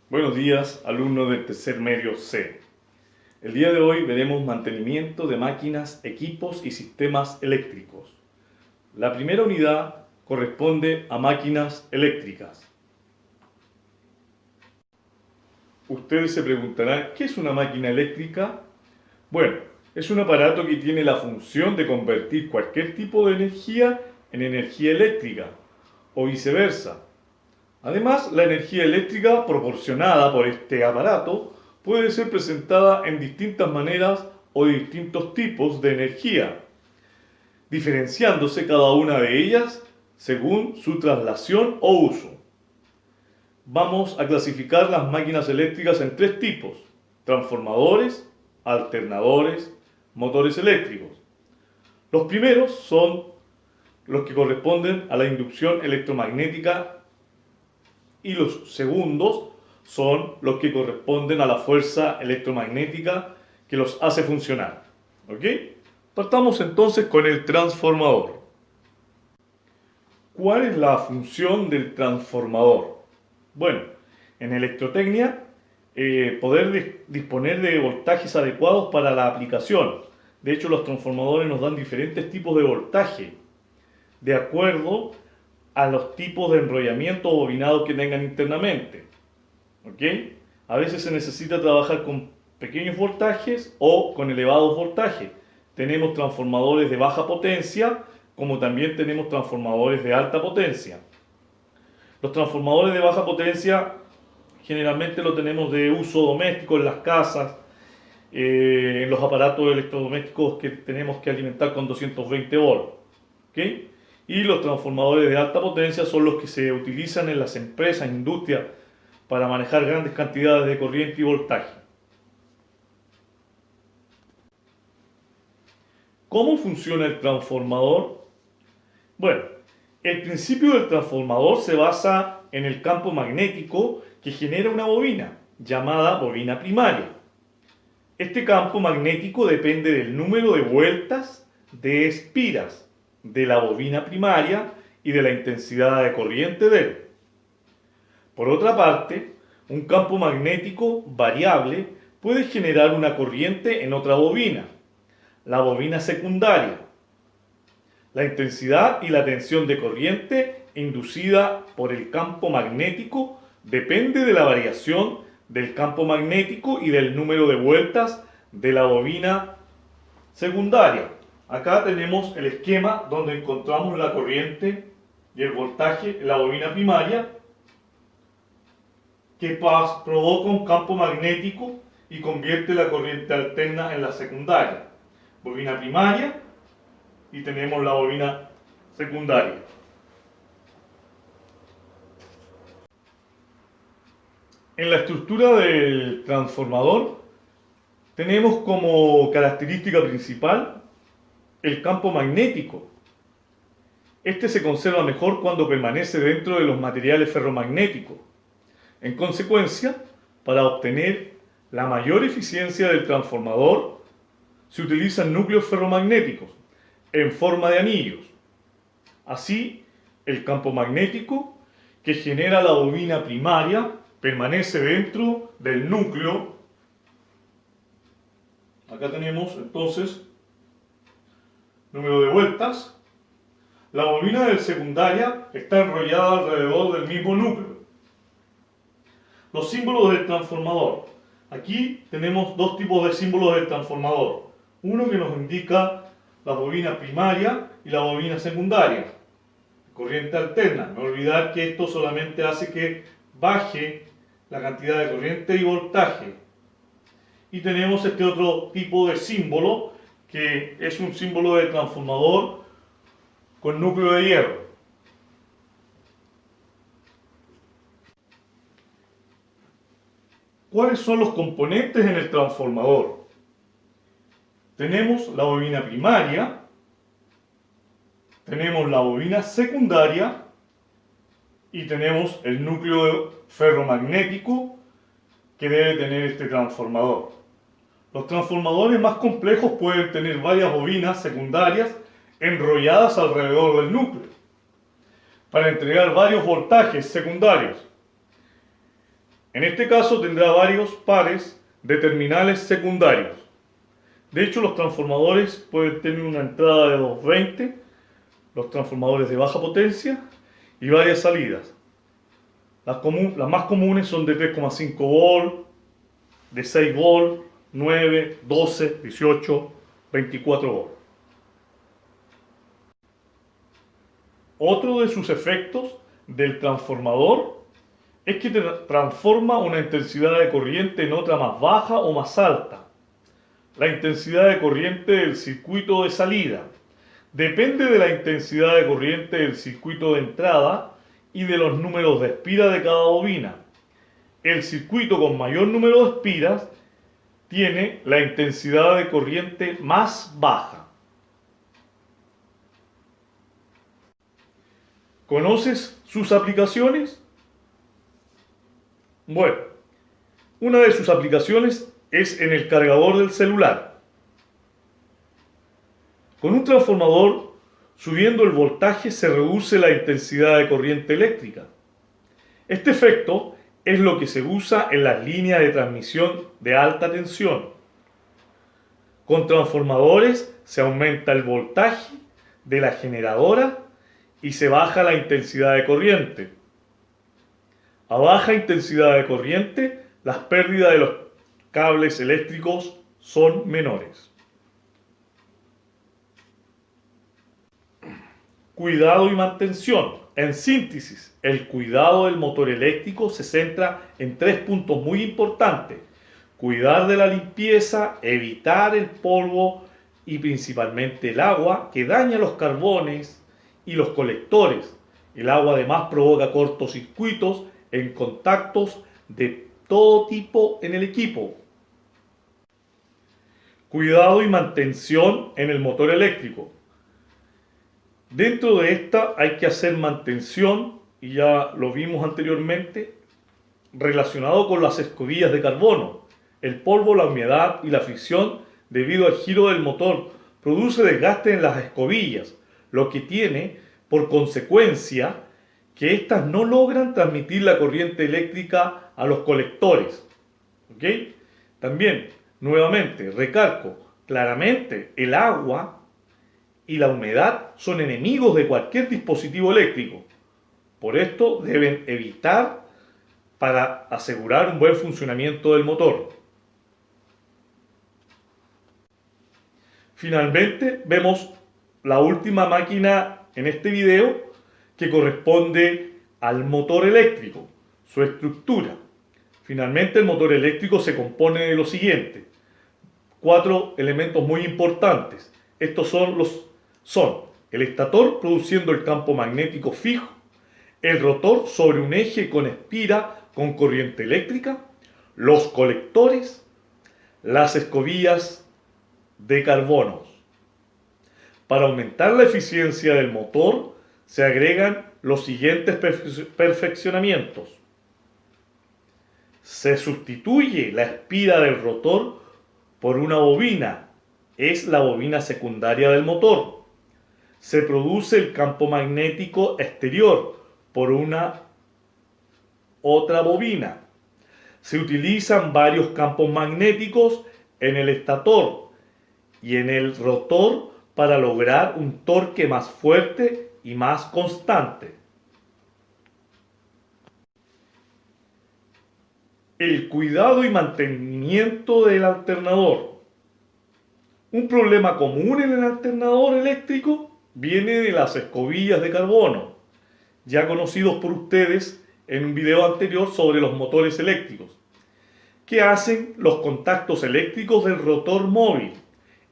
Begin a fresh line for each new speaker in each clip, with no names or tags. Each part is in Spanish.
Buenos días, alumnos del tercer medio C. El día de hoy veremos mantenimiento de máquinas, equipos y sistemas eléctricos. La primera unidad corresponde a máquinas eléctricas. Ustedes se preguntarán, ¿qué es una máquina eléctrica? Bueno, es un aparato que tiene la función de convertir cualquier tipo de energía en energía eléctrica o viceversa. Además, la energía eléctrica proporcionada por este aparato puede ser presentada en distintas maneras o de distintos tipos de energía, diferenciándose cada una de ellas según su traslación o uso. Vamos a clasificar las máquinas eléctricas en tres tipos: transformadores, alternadores, motores eléctricos. Los primeros son los que corresponden a la inducción electromagnética y los segundos son los que corresponden a la fuerza electromagnética que los hace funcionar. ¿Ok? Partamos entonces con el transformador. ¿Cuál es la función del transformador? Bueno, en electrotecnia, poder disponer de voltajes adecuados para la aplicación. De hecho, los transformadores nos dan diferentes tipos de voltaje, de acuerdo a los tipos de enrollamiento o bobinado que tengan internamente. ¿Ok? A veces se necesita trabajar con pequeños voltajes o con elevados voltajes. Tenemos transformadores de baja potencia, como también tenemos transformadores de alta potencia. Los transformadores de baja potencia generalmente lo tenemos de uso doméstico en las casas, en los aparatos electrodomésticos que tenemos que alimentar con 220 volts. ¿Ok? Y los transformadores de alta potencia son los que se utilizan en las empresas, industrias, para manejar grandes cantidades de corriente y voltaje. ¿Cómo funciona el transformador? Bueno, el principio del transformador se basa en el campo magnético que genera una bobina, llamada bobina primaria. Este campo magnético depende del número de vueltas de espiras de la bobina primaria y de la intensidad de corriente de él. Por otra parte, un campo magnético variable puede generar una corriente en otra bobina, la bobina secundaria. La intensidad y la tensión de corriente inducida por el campo magnético depende de la variación del campo magnético y del número de vueltas de la bobina secundaria. Acá tenemos el esquema donde encontramos la corriente y el voltaje en la bobina primaria, que provoca un campo magnético y convierte la corriente alterna en la secundaria. Bobina primaria y tenemos la bobina secundaria. En la estructura del transformador tenemos como característica principal el campo magnético. Este se conserva mejor cuando permanece dentro de los materiales ferromagnéticos. En consecuencia, para obtener la mayor eficiencia del transformador, se utilizan núcleos ferromagnéticos en forma de anillos. Así, el campo magnético que genera la bobina primaria permanece dentro del núcleo. Acá tenemos entonces número de vueltas. La bobina de secundaria está enrollada alrededor del mismo núcleo. Los símbolos del transformador. Aquí tenemos dos tipos de símbolos del transformador. Uno que nos indica la bobina primaria y la bobina secundaria. Corriente alterna. No olvidar que esto solamente hace que baje la cantidad de corriente y voltaje. Y tenemos este otro tipo de símbolo, que es un símbolo de transformador con núcleo de hierro. ¿Cuáles son los componentes en el transformador? Tenemos la bobina primaria, tenemos la bobina secundaria y tenemos el núcleo ferromagnético que debe tener este transformador. Los transformadores más complejos pueden tener varias bobinas secundarias enrolladas alrededor del núcleo para entregar varios voltajes secundarios. En este caso tendrá varios pares de terminales secundarios. De hecho, los transformadores pueden tener una entrada de 220, los transformadores de baja potencia y varias salidas. Las más comunes son de 3,5 volt, de 6 volt, 9, 12, 18, 24 volt. Otro de sus efectos del transformador es que transforma una intensidad de corriente en otra más baja o más alta. La intensidad de corriente del circuito de salida depende de la intensidad de corriente del circuito de entrada y de los números de espiras de cada bobina. El circuito con mayor número de espiras tiene la intensidad de corriente más baja. ¿Conoces sus aplicaciones? Bueno, una de sus aplicaciones es en el cargador del celular. Con un transformador, subiendo el voltaje se reduce la intensidad de corriente eléctrica. Este efecto es lo que se usa en las líneas de transmisión de alta tensión. Con transformadores se aumenta el voltaje de la generadora y se baja la intensidad de corriente. A baja intensidad de corriente, las pérdidas de los cables eléctricos son menores. Cuidado y mantención. En síntesis, el cuidado del motor eléctrico se centra en 3 puntos muy importantes. Cuidar de la limpieza, evitar el polvo y principalmente el agua que daña los carbones y los colectores. El agua además provoca cortocircuitos en contactos de todo tipo en el equipo. Cuidado y mantención en el motor eléctrico. Dentro de esta hay que hacer mantención, y ya lo vimos anteriormente, relacionado con las escobillas de carbono. El polvo, la humedad y la fricción debido al giro del motor produce desgaste en las escobillas, lo que tiene por consecuencia que éstas no logran transmitir la corriente eléctrica a los colectores. ¿Ok? También, nuevamente, recalco, claramente el agua y la humedad son enemigos de cualquier dispositivo eléctrico. Por esto deben evitar para asegurar un buen funcionamiento del motor. Finalmente vemos la última máquina en este video que corresponde al motor eléctrico, su estructura. Finalmente el motor eléctrico se compone de lo siguiente: 4 elementos muy importantes. Estos son el estator produciendo el campo magnético fijo, el rotor sobre un eje con espira con corriente eléctrica, los colectores, las escobillas de carbono. Para aumentar la eficiencia del motor se agregan los siguientes perfeccionamientos. Se sustituye la espira del rotor por una bobina, es la bobina secundaria del motor. Se produce el campo magnético exterior por una otra bobina. Se utilizan varios campos magnéticos en el estator y en el rotor para lograr un torque más fuerte y más constante. El cuidado y mantenimiento del alternador. Un problema común en el alternador eléctrico viene de las escobillas de carbono, ya conocidos por ustedes en un video anterior sobre los motores eléctricos, que hacen los contactos eléctricos del rotor móvil.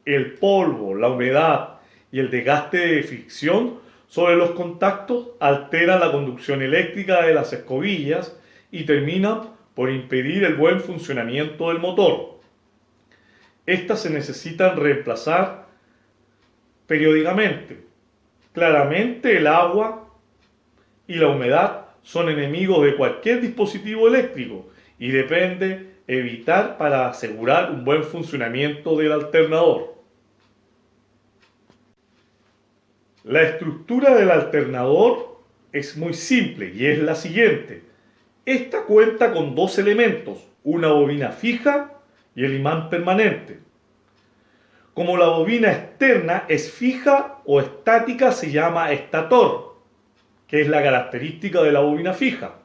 El polvo, la humedad y el desgaste de fricción sobre los contactos alteran la conducción eléctrica de las escobillas y terminan por impedir el buen funcionamiento del motor. Estas se necesitan reemplazar periódicamente. Claramente el agua y la humedad son enemigos de cualquier dispositivo eléctrico y depende evitar para asegurar un buen funcionamiento del alternador. La estructura del alternador es muy simple y es la siguiente. Esta cuenta con dos elementos, una bobina fija y el imán permanente. Como la bobina externa es fija o estática, se llama estator, que es la característica de la bobina fija.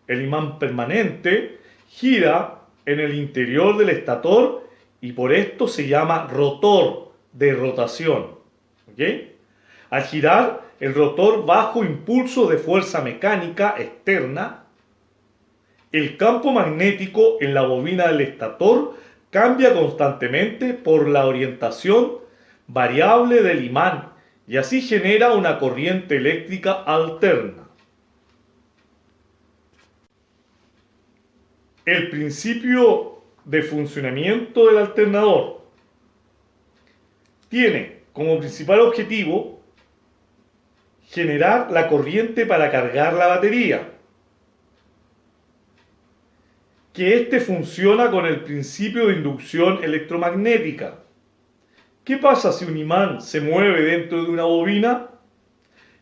El imán permanente gira en el interior del estator y por esto se llama rotor de rotación. ¿Ok? Al girar el rotor bajo impulso de fuerza mecánica externa, el campo magnético en la bobina del estator cambia constantemente por la orientación variable del imán y así genera una corriente eléctrica alterna. El principio de funcionamiento del alternador tiene como principal objetivo generar la corriente para cargar la batería, que éste funciona con el principio de inducción electromagnética. ¿Qué pasa si un imán se mueve dentro de una bobina?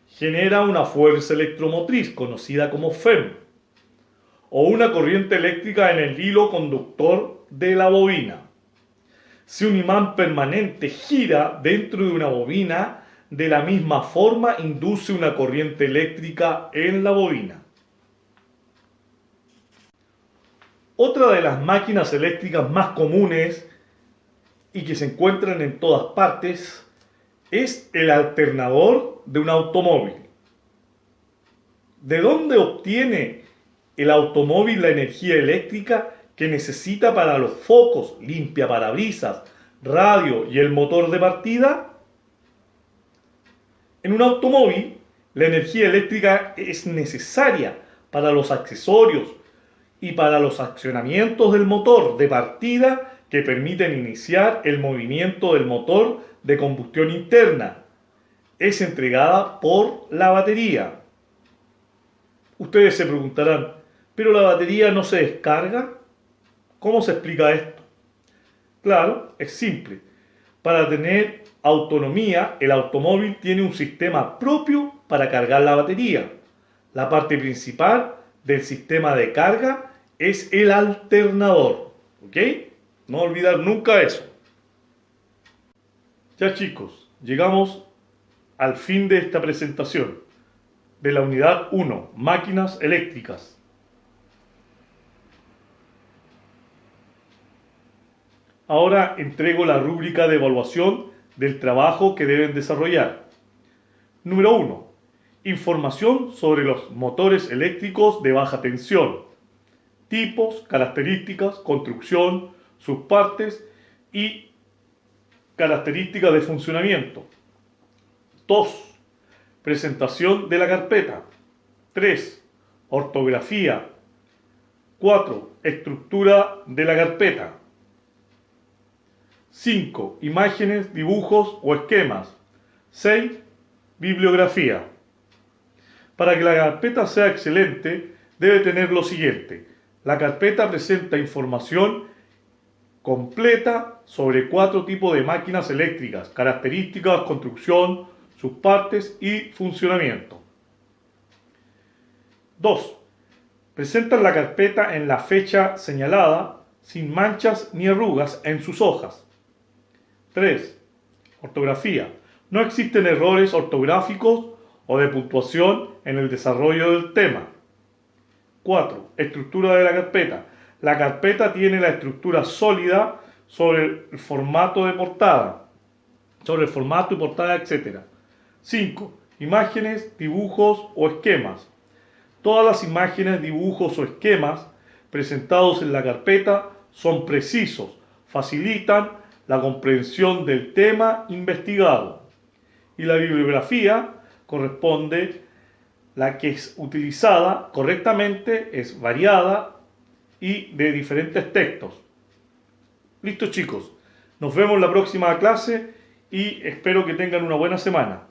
Genera una fuerza electromotriz conocida como FEM, o una corriente eléctrica en el hilo conductor de la bobina. Si un imán permanente gira dentro de una bobina, de la misma forma induce una corriente eléctrica en la bobina. Otra de las máquinas eléctricas más comunes y que se encuentran en todas partes es el alternador de un automóvil. ¿De dónde obtiene el automóvil la energía eléctrica que necesita para los focos, limpiaparabrisas, radio y el motor de partida? En un automóvil, la energía eléctrica es necesaria para los accesorios y para los accionamientos del motor de partida que permiten iniciar el movimiento del motor de combustión interna. Es entregada por la batería. Ustedes se preguntarán, ¿pero la batería no se descarga? ¿Cómo se explica esto? Claro, es simple. Para tener autonomía, el automóvil tiene un sistema propio para cargar la batería. La parte principal del sistema de carga es el alternador. ¿Ok? No olvidar nunca eso. Ya chicos, llegamos al fin de esta presentación de la unidad 1, máquinas eléctricas. Ahora entrego la rúbrica de evaluación del trabajo que deben desarrollar. Número 1. Información sobre los motores eléctricos de baja tensión. Tipos, características, construcción, sus partes y características de funcionamiento. 2. Presentación de la carpeta. 3. Ortografía. 4. Estructura de la carpeta. 5. Imágenes, dibujos o esquemas. 6. Bibliografía. Para que la carpeta sea excelente, debe tener lo siguiente. La carpeta presenta información completa sobre 4 tipos de máquinas eléctricas, características, construcción, sus partes y funcionamiento. 2. Presentan la carpeta en la fecha señalada, sin manchas ni arrugas en sus hojas. 3. Ortografía. No existen errores ortográficos o de puntuación en el desarrollo del tema. 4. Estructura de la carpeta. La carpeta tiene la estructura sólida sobre el formato de portada, sobre el formato y portada, etc. 5. Imágenes, dibujos o esquemas. Todas las imágenes, dibujos o esquemas presentados en la carpeta son precisos, facilitan la comprensión del tema investigado. Y la bibliografía corresponde, la que es utilizada correctamente, es variada y de diferentes textos. Listo chicos, nos vemos en la próxima clase y espero que tengan una buena semana.